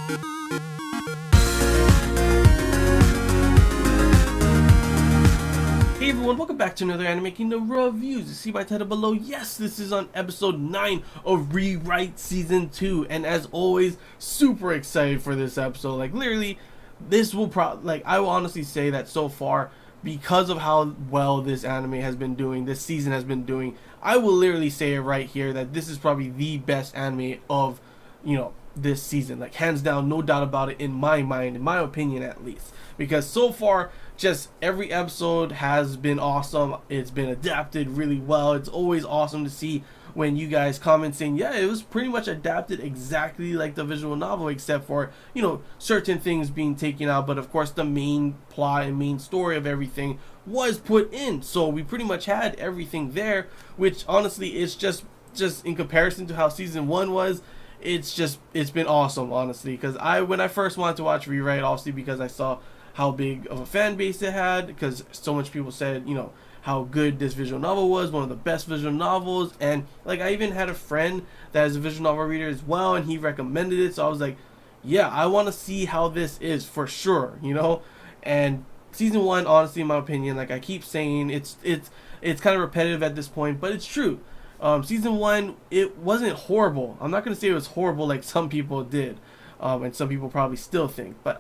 Hey everyone, welcome back to another Anime Kingdom Reviews. You see my title below? Yes, this is on episode 9 of Rewrite Season 2. And as always, super excited for this episode. Like, literally, this will I will honestly say that so far, because of how well this anime has been doing, this season has been doing, I will literally say it right here that this is probably the best anime of, this season. Like, hands down, no doubt about it in my mind, in my opinion at least. Because so far, just every episode has been awesome. It's been adapted really well. It's always awesome to see when you guys comment saying, yeah, it was pretty much adapted exactly like the visual novel, except for, certain things being taken out. But of course, the main plot and main story of everything was put in. So we pretty much had everything there, which honestly is just in comparison to how season 1 was, it's been awesome, honestly. Because when I first wanted to watch Rewrite, obviously because I saw how big of a fan base it had, because so much people said, how good this visual novel was, one of the best visual novels. And like, I even had a friend that is a visual novel reader as well, and he recommended it. So I was like, yeah, I want to see how this is for sure, And season 1, honestly, in my opinion, like I keep saying, it's kind of repetitive at this point, but it's true. Season 1, it wasn't horrible. I'm not gonna say it was horrible like some people did, and some people probably still think, but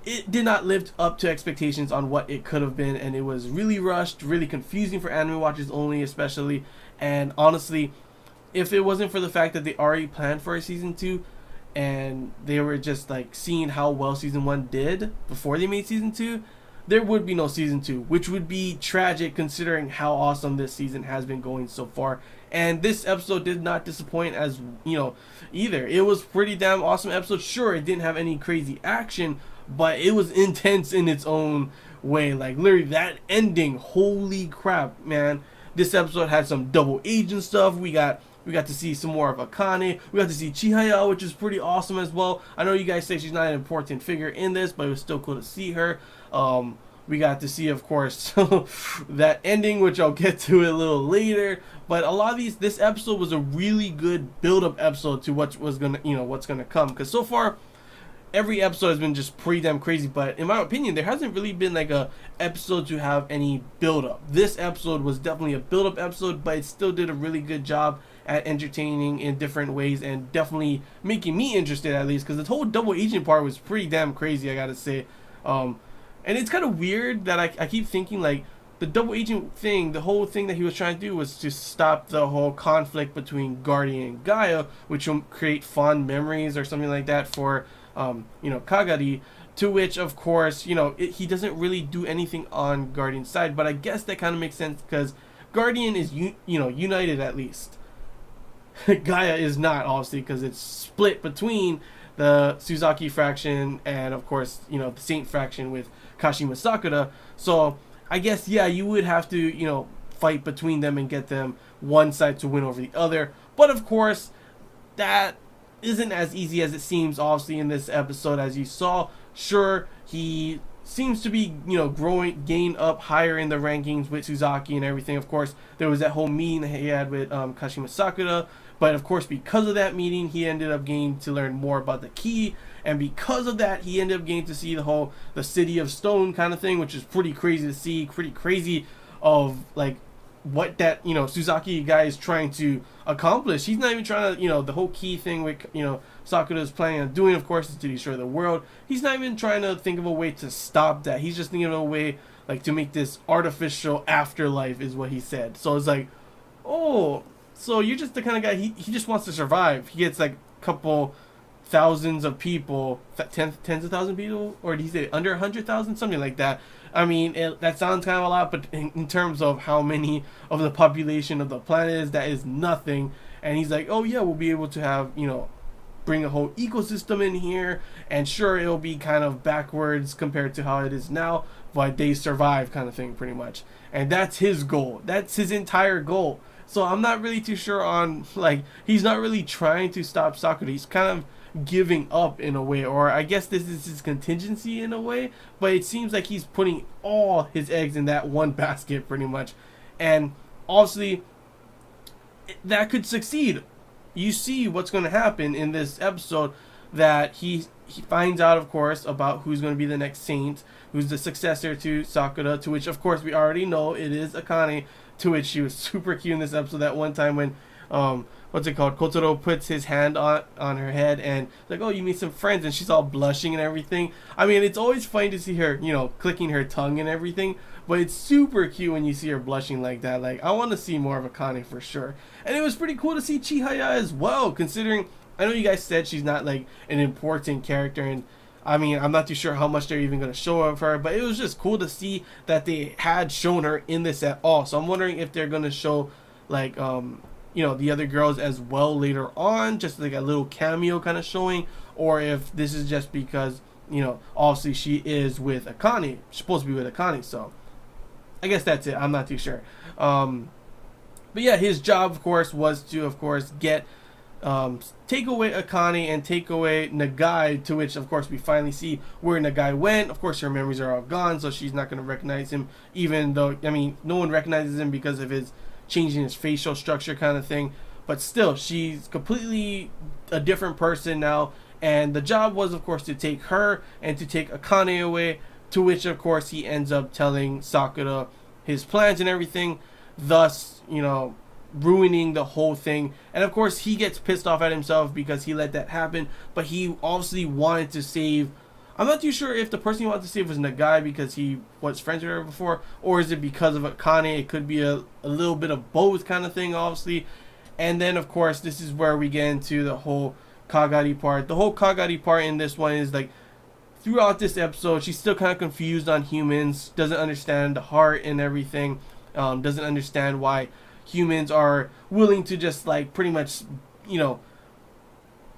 it did not live up to expectations on what it could have been, and it was really rushed, really confusing for anime watchers only, especially. And honestly, if it wasn't for the fact that they already planned for a season 2, and they were just like seeing how well season 1 did before they made season 2, there would be no season 2, which would be tragic considering how awesome this season has been going so far. And this episode did not disappoint as, either. It was pretty damn awesome episode. Sure, it didn't have any crazy action, but it was intense in its own way. Like, literally, that ending, holy crap, man. This episode had some double agent stuff. We got to see some more of Akane. We got to see Chihaya, which is pretty awesome as well. I know you guys say she's not an important figure in this, but it was still cool to see her. We got to see, of course, that ending, which I'll get to a little later. But a lot of this episode was a really good build-up episode to what's gonna come. Because so far, every episode has been just pretty damn crazy, but in my opinion, there hasn't really been like a episode to have any build-up. This episode was definitely a build-up episode, but it still did a really good job at entertaining in different ways and definitely making me interested, at least, because the whole double agent part was pretty damn crazy, I gotta say. And it's kind of weird that I keep thinking, like, the double agent thing, the whole thing that he was trying to do was to stop the whole conflict between Guardian and Gaia, which will create fond memories or something like that for Kagari, to which, of course, he doesn't really do anything on Guardian's side, but I guess that kind of makes sense because Guardian is, united at least. Gaia is not, obviously, because it's split between the Suzaki faction and, of course, the Saint faction with Kashima Sakura. So I guess, yeah, you would have to, fight between them and get them one side to win over the other. But of course, that isn't as easy as it seems, obviously, in this episode. As you saw, sure, he seems to be, gain up higher in the rankings with Suzaki and everything. Of course, there was that whole meeting that he had with Kashima Sakura, but of course, because of that meeting, he ended up getting to learn more about the key, and because of that, he ended up getting to see the City of Stone kind of thing, which is pretty crazy to see, pretty crazy of, like, what that, Suzaki guy is trying to accomplish. He's not even trying to, the whole key thing with, Sakura is planning on doing, of course, is to destroy the world. He's not even trying to think of a way to stop that. He's just thinking of a way, like, to make this artificial afterlife, is what he said. So it's like, oh, so you're just the kind of guy, he just wants to survive. He gets, like, a couple thousands of people, tens of thousands of people, or did he say under 100,000, something like that. I mean, that sounds kind of a lot, but in terms of how many of the population of the planet is, that is nothing. And he's like, oh yeah, we'll be able to have, bring a whole ecosystem in here, and sure, it'll be kind of backwards compared to how it is now, but they survive kind of thing, pretty much. And that's his goal. That's his entire goal. So I'm not really too sure on, like, he's not really trying to stop Sakura. He's kind of giving up in a way, or I guess this is his contingency in a way, but it seems like he's putting all his eggs in that one basket pretty much. And obviously, that could succeed. You see what's going to happen in this episode. that he finds out, of course, about who's going to be the next saint, who's the successor to Sakura, to which, of course, we already know it is Akane, to which she was super cute in this episode. That one time when, what's it called? Kotaro puts his hand on her head and like, oh, you meet some friends, and she's all blushing and everything. I mean, it's always funny to see her, clicking her tongue and everything, but it's super cute when you see her blushing like that. Like, I want to see more of Akane for sure. And it was pretty cool to see Chihaya as well, considering I know you guys said she's not like an important character, and I mean, I'm not too sure how much they're even going to show of her, but it was just cool to see that they had shown her in this at all. So I'm wondering if they're going to show like the other girls as well later on, just like a little cameo kind of showing, or if this is just because obviously she is with Akane, she's supposed to be with Akane, so I guess that's it. I'm not too sure. But yeah, his job, of course, was to, of course, get take away Akane and take away Nagai, to which, of course, we finally see where Nagai went. Of course, her memories are all gone, so she's not going to recognize him, even though, I mean, no one recognizes him because of his changing his facial structure kind of thing. But still, she's completely a different person now, and the job was, of course, to take her and to take Akane away, to which, of course, he ends up telling Sakura his plans and everything, thus, ruining the whole thing. And of course, he gets pissed off at himself because he let that happen, but he obviously wanted to save, I'm not too sure if the person he wanted to save was Nagai because he was friends with her before, or is it because of Akane? It could be a little bit of both kind of thing, obviously. And then, of course, this is where we get into the whole Kagari part. The whole Kagari part in this one is like, throughout this episode, she's still kind of confused on humans, doesn't understand the heart and everything, doesn't understand why humans are willing to just like pretty much,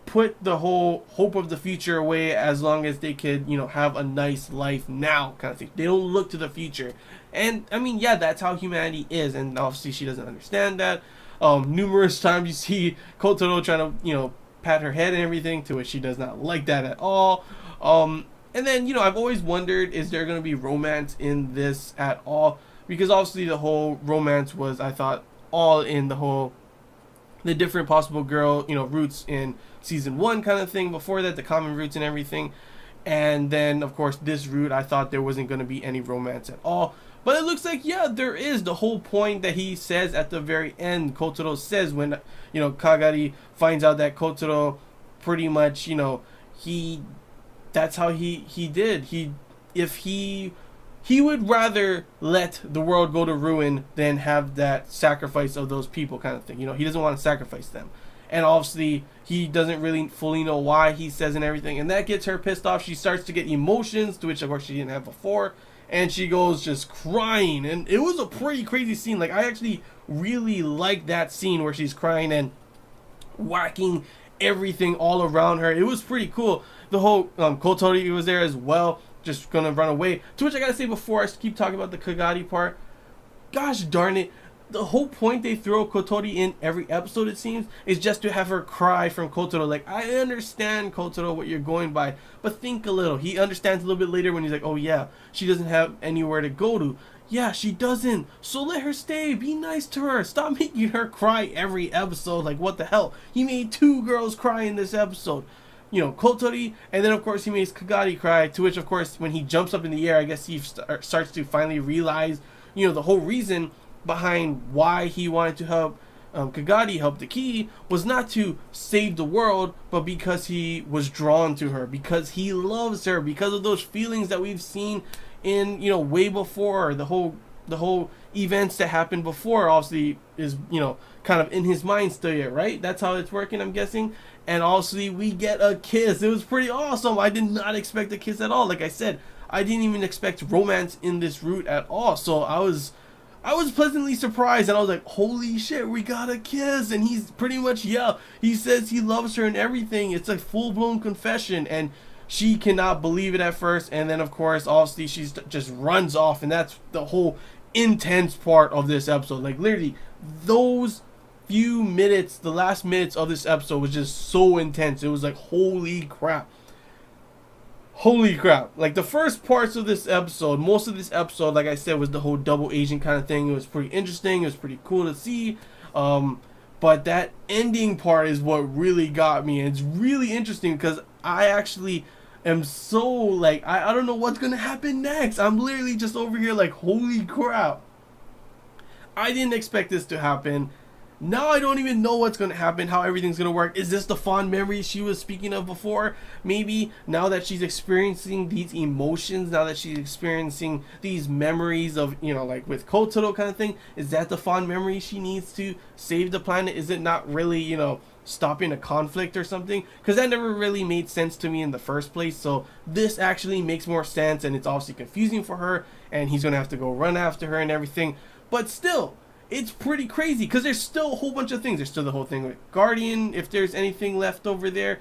put the whole hope of the future away as long as they could, have a nice life now kind of thing. They don't look to the future. And I mean, yeah, that's how humanity is, and obviously she doesn't understand that. Numerous times you see Kotaro trying to, pat her head and everything, to which she does not like that at all. And then, I've always wondered, is there going to be romance in this at all? Because obviously the whole romance was, I thought, all in the different possible girl, roots in season 1 kind of thing. Before that, the common roots and everything. And then, of course, this route, I thought there wasn't going to be any romance at all. But it looks like, yeah, there is. The whole point that he says at the very end, Kotaro says when, Kagari finds out that Kotaro pretty much, that's how he did. He would rather let the world go to ruin than have that sacrifice of those people kind of thing. He doesn't want to sacrifice them. And obviously, he doesn't really fully know why he says and everything. And that gets her pissed off. She starts to get emotions, to which, of course, she didn't have before. And she goes just crying. And it was a pretty crazy scene. Like, I actually really like that scene where she's crying and whacking everything all around her. It was pretty cool. The whole Kotori was there as well, just gonna run away. To which I gotta say, before I keep talking about the Kagari part, gosh darn it, the whole point they throw Kotori in every episode, it seems, is just to have her cry from Kotaro. Like, I understand, Kotaro, what you're going by, but think a little. He understands a little bit later when he's like, oh yeah, she doesn't have anywhere to go to. Yeah, she doesn't. So let her stay. Be nice to her. Stop making her cry every episode. Like, what the hell? He made 2 girls cry in this episode. Kotori, and then, of course, he makes Kagari cry, to which, of course, when he jumps up in the air, I guess he starts to finally realize, the whole reason behind why he wanted to help Kagari help the key was not to save the world, but because he was drawn to her, because he loves her, because of those feelings that we've seen in, way before, the whole events that happened before, obviously, is, kind of in his mind still yet, right? That's how it's working, I'm guessing. And also, we get a kiss. It was pretty awesome. I did not expect a kiss at all. Like I said, I didn't even expect romance in this route at all. So I was pleasantly surprised, and I was like, holy shit, we got a kiss. And he's pretty much, yeah, he says he loves her and everything. It's a full-blown confession, and she cannot believe it at first. And then, of course, obviously, she just runs off, and that's the whole intense part of this episode. Like, literally, those few minutes, the last minutes of this episode was just so intense. It was like, holy crap. Like, the first parts of this episode, most of this episode, like I said, was the whole double agent kind of thing. It was pretty interesting. It was pretty cool to see. But But that ending part is what really got me, and it's really interesting because I actually am so like I don't know what's gonna happen next. I'm literally just over here like, holy crap, I didn't expect this to happen. Now I don't even know what's going to happen, how everything's going to work. Is this the fond memories she was speaking of before? Maybe now that she's experiencing these emotions, now that she's experiencing these memories of, you know, like with Kotaro kind of thing, is that the fond memory she needs to save the planet? Is it not really, you know, stopping a conflict or something? Because that never really made sense to me in the first place. So this actually makes more sense, and it's obviously confusing for her, and he's going to have to go run after her and everything. But still, it's pretty crazy because there's still a whole bunch of things. There's still the whole thing with Guardian, if there's anything left over there.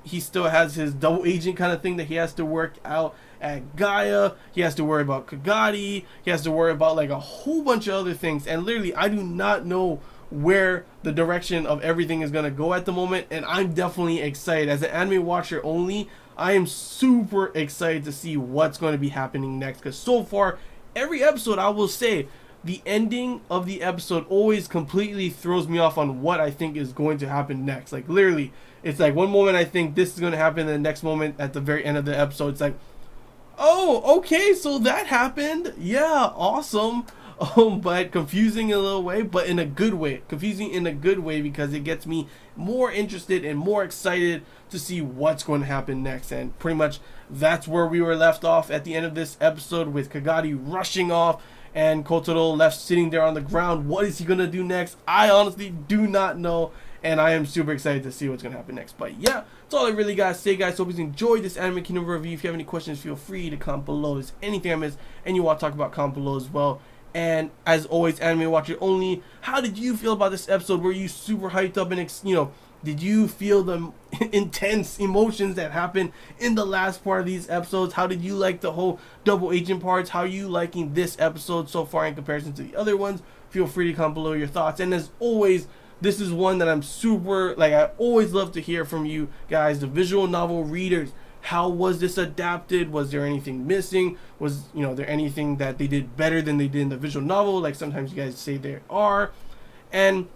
He still has his double agent kind of thing that he has to work out at Gaia. He has to worry about Kagadi. He has to worry about like a whole bunch of other things. And literally, I do not know where the direction of everything is going to go at the moment. And I'm definitely excited. As an anime watcher only, I am super excited to see what's going to be happening next. Because so far, every episode, I will say, the ending of the episode always completely throws me off on what I think is going to happen next. Like literally, it's like one moment I think this is going to happen, and the next moment at the very end of the episode, it's like, oh, okay, so that happened. Yeah, awesome. But confusing in a little way, but in a good way. Confusing in a good way because it gets me more interested and more excited to see what's going to happen next. And pretty much that's where we were left off at the end of this episode, with Kagadi rushing off and Kotaro left sitting there on the ground. What is he going to do next? I honestly do not know, and I am super excited to see what's going to happen next. But yeah, that's all I really got to say, guys. Hope you enjoyed this Anime Kingdom review. If you have any questions, feel free to comment below. If there's anything I missed and you want to talk about, comment below as well. And as always, anime watcher only, how did you feel about this episode? Were you super hyped up and, you know, did you feel the intense emotions that happened in the last part of these episodes? How did you like the whole double agent parts? How are you liking this episode so far in comparison to the other ones? Feel free to comment below your thoughts. And as always, this is one that I'm super, like, I always love to hear from you guys, the visual novel readers. How was this adapted? Was there anything missing? Was, you know, there anything that they did better than they did in the visual novel? Like sometimes you guys say there are. And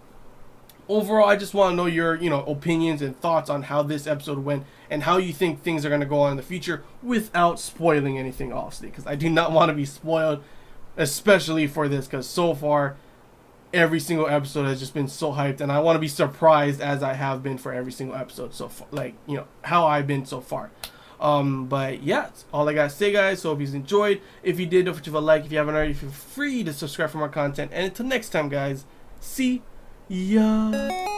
overall, I just want to know your, you know, opinions and thoughts on how this episode went and how you think things are going to go on in the future without spoiling anything, obviously, because I do not want to be spoiled, especially for this, because so far every single episode has just been so hyped, and I want to be surprised as I have been for every single episode so far, like, you know, how I've been so far. But yeah, that's all I gotta say, guys. So hope you enjoyed. If you did, don't forget to leave a like. If you haven't already, feel free to subscribe for more content. And until next time, guys, see ya.